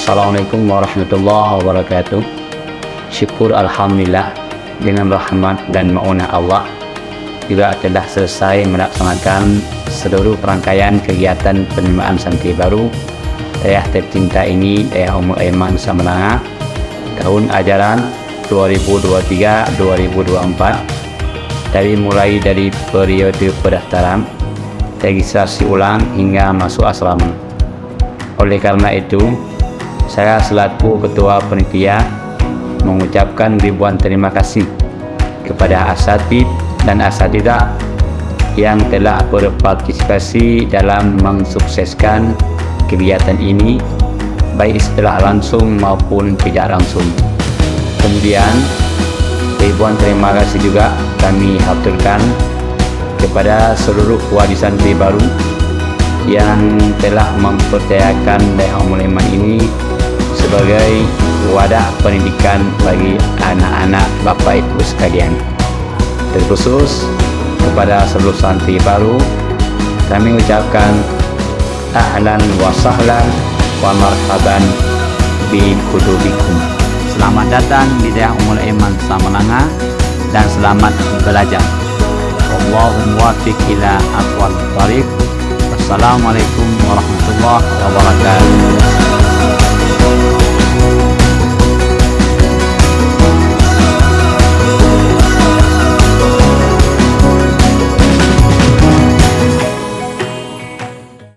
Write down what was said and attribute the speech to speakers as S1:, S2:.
S1: Assalamualaikum warahmatullahi wabarakatuh. Syukur Alhamdulillah, dengan rahmat dan maunah Allah juga telah selesai melaksanakan seluruh rangkaian kegiatan penerimaan santri baru daerah tercinta ini, daerah Ummul Aiman Nusa Menengah, tahun ajaran 2023-2024, mulai dari periode pendaftaran, registrasi ulang hingga masuk asrama. Oleh karena itu, saya selaku Ketua Panitia mengucapkan ribuan terima kasih kepada asatid dan asatidah yang telah berpartisipasi dalam mensukseskan kegiatan ini, baik setelah langsung maupun tidak langsung. Kemudian ribuan terima kasih juga kami haturkan kepada seluruh wali santri baru yang telah mempercayakan daerah Ummul Aiman ini sebagai wadah pendidikan bagi anak-anak Bapak Ibu sekalian. Terkhusus kepada seluruh santri baru, kami ucapkan ahlan wa sahlan wa marhaban bi qudubikum. Selamat datang di daerah Ummul Aiman Nusa Menengah dan selamat belajar. Allahumma muwaffiq ila aqwamit thariq. Wassalamualaikum warahmatullahi wabarakatuh.